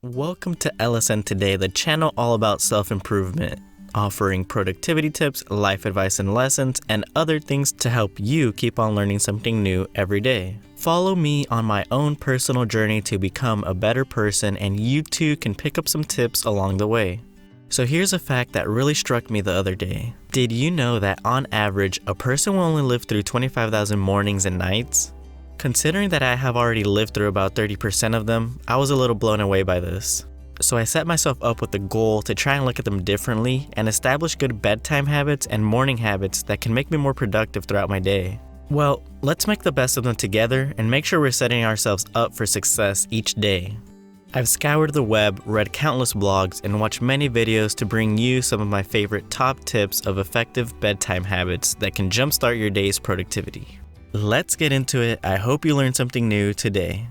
Welcome to LSN Today, the channel all about self-improvement, offering productivity tips, life advice and lessons, and other things to help you keep on learning something new every day. Follow me on my own personal journey to become a better person, and you too can pick up some tips along the way. So here's a fact that really struck me the other day. Did you know that on average, a person will only live through 25,000 mornings and nights? Considering that I have already lived through about 30% of them, I was a little blown away by this. So I set myself up with the goal to try and look at them differently and establish good bedtime habits and morning habits that can make me more productive throughout my day. Well, let's make the best of them together and make sure we're setting ourselves up for success each day. I've scoured the web, read countless blogs, and watched many videos to bring you some of my favorite top tips of effective bedtime habits that can jumpstart your day's productivity. Let's get into it. I hope you learned something new today.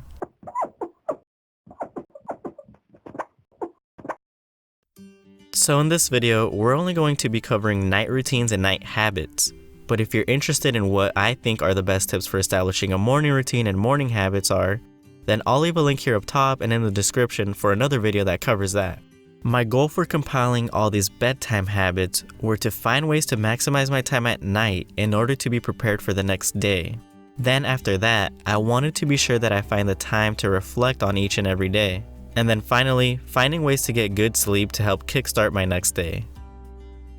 So in this video, we're only going to be covering night routines and night habits. But if you're interested in what I think are the best tips for establishing a morning routine and morning habits are, then I'll leave a link here up top and in the description for another video that covers that. My goal for compiling all these bedtime habits were to find ways to maximize my time at night in order to be prepared for the next day. Then after that, I wanted to be sure that I find the time to reflect on each and every day. And then finally, finding ways to get good sleep to help kickstart my next day.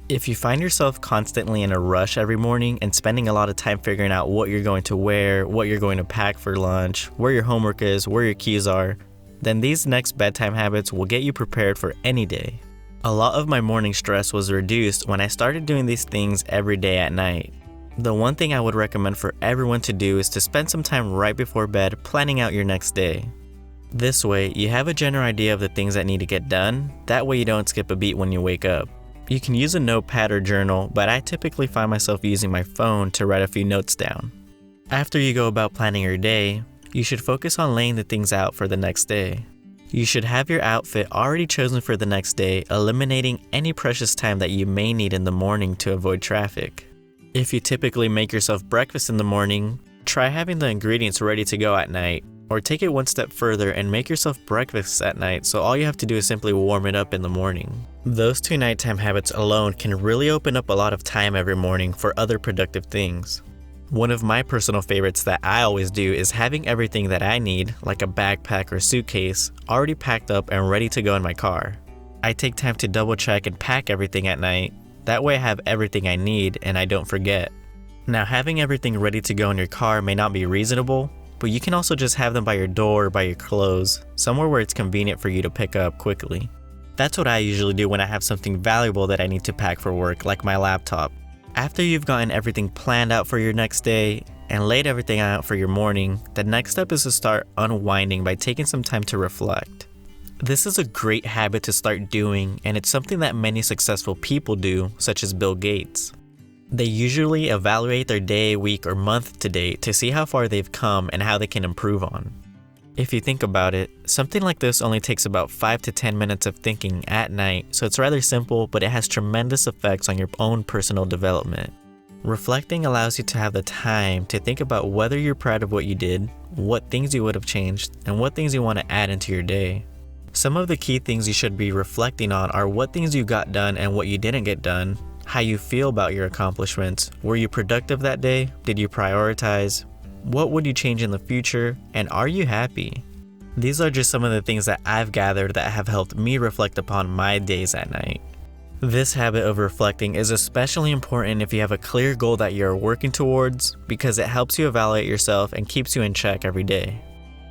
If you find yourself constantly in a rush every morning and spending a lot of time figuring out what you're going to wear, what you're going to pack for lunch, where your homework is, where your keys are, then these next bedtime habits will get you prepared for any day. A lot of my morning stress was reduced when I started doing these things every day at night. The one thing I would recommend for everyone to do is to spend some time right before bed planning out your next day. This way, you have a general idea of the things that need to get done. That way you don't skip a beat when you wake up. You can use a notepad or journal, but I typically find myself using my phone to write a few notes down. After you go about planning your day, you should focus on laying the things out for the next day. You should have your outfit already chosen for the next day, eliminating any precious time that you may need in the morning to avoid traffic. If you typically make yourself breakfast in the morning, try having the ingredients ready to go at night, or take it one step further and make yourself breakfast at night so all you have to do is simply warm it up in the morning. Those two nighttime habits alone can really open up a lot of time every morning for other productive things. One of my personal favorites that I always do is having everything that I need, like a backpack or suitcase, already packed up and ready to go in my car. I take time to double check and pack everything at night. That way I have everything I need and I don't forget. Now, having everything ready to go in your car may not be reasonable, but you can also just have them by your door or by your clothes, somewhere where it's convenient for you to pick up quickly. That's what I usually do when I have something valuable that I need to pack for work, like my laptop. After you've gotten everything planned out for your next day and laid everything out for your morning, the next step is to start unwinding by taking some time to reflect. This is a great habit to start doing, and it's something that many successful people do, such as Bill Gates. They usually evaluate their day, week, or month to date to see how far they've come and how they can improve on. If you think about it, something like this only takes about 5 to 10 minutes of thinking at night, so it's rather simple, but it has tremendous effects on your own personal development. Reflecting allows you to have the time to think about whether you're proud of what you did, what things you would have changed, and what things you want to add into your day. Some of the key things you should be reflecting on are what things you got done and what you didn't get done, how you feel about your accomplishments, were you productive that day, did you prioritize, what would you change in the future, and are you happy? These are just some of the things that I've gathered that have helped me reflect upon my days at night. This habit of reflecting is especially important if you have a clear goal that you're working towards, because it helps you evaluate yourself and keeps you in check every day.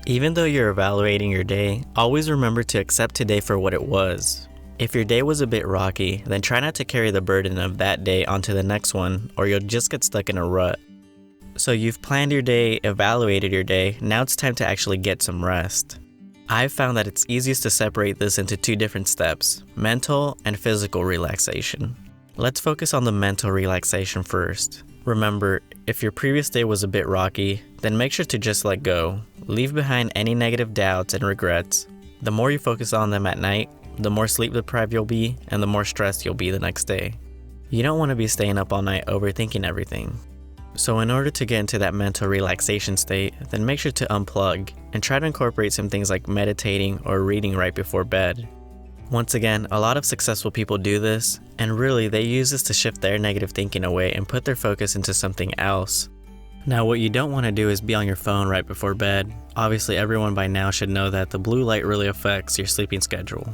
Even though you're evaluating your day, always remember to accept today for what it was. If your day was a bit rocky, then try not to carry the burden of that day onto the next one, or you'll just get stuck in a rut. So you've planned your day, evaluated your day, now it's time to actually get some rest. I've found that it's easiest to separate this into two different steps, mental and physical relaxation. Let's focus on the mental relaxation first. Remember, if your previous day was a bit rocky, then make sure to just let go. Leave behind any negative doubts and regrets. The more you focus on them at night, the more sleep deprived you'll be, and the more stressed you'll be the next day. You don't want to be staying up all night overthinking everything. So in order to get into that mental relaxation state, then make sure to unplug and try to incorporate some things like meditating or reading right before bed. Once again, a lot of successful people do this, and really they use this to shift their negative thinking away and put their focus into something else. Now what you don't want to do is be on your phone right before bed. Obviously everyone by now should know that the blue light really affects your sleeping schedule.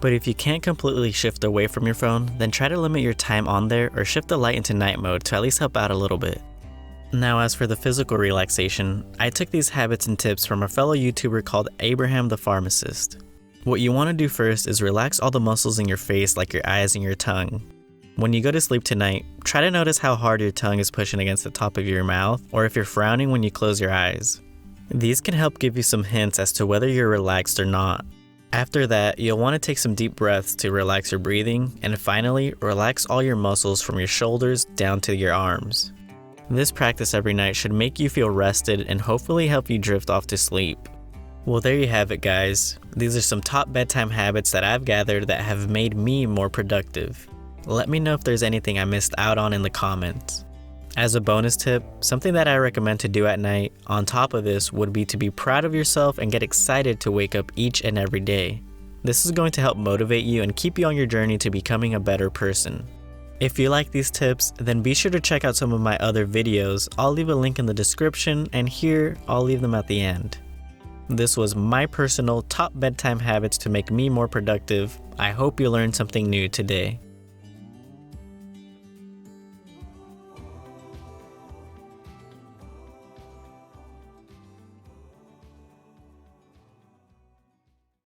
But if you can't completely shift away from your phone, then try to limit your time on there or shift the light into night mode to at least help out a little bit. Now as for the physical relaxation, I took these habits and tips from a fellow YouTuber called Abraham the Pharmacist. What you want to do first is relax all the muscles in your face like your eyes and your tongue. When you go to sleep tonight, try to notice how hard your tongue is pushing against the top of your mouth or if you're frowning when you close your eyes. These can help give you some hints as to whether you're relaxed or not. After that, you'll want to take some deep breaths to relax your breathing, and finally, relax all your muscles from your shoulders down to your arms. This practice every night should make you feel rested and hopefully help you drift off to sleep. Well, there you have it, guys. These are some top bedtime habits that I've gathered that have made me more productive. Let me know if there's anything I missed out on in the comments. As a bonus tip, something that I recommend to do at night on top of this would be to be proud of yourself and get excited to wake up each and every day. This is going to help motivate you and keep you on your journey to becoming a better person. If you like these tips, then be sure to check out some of my other videos. I'll leave a link in the description, and here I'll leave them at the end. This was my personal top bedtime habits to make me more productive. I hope you learned something new today.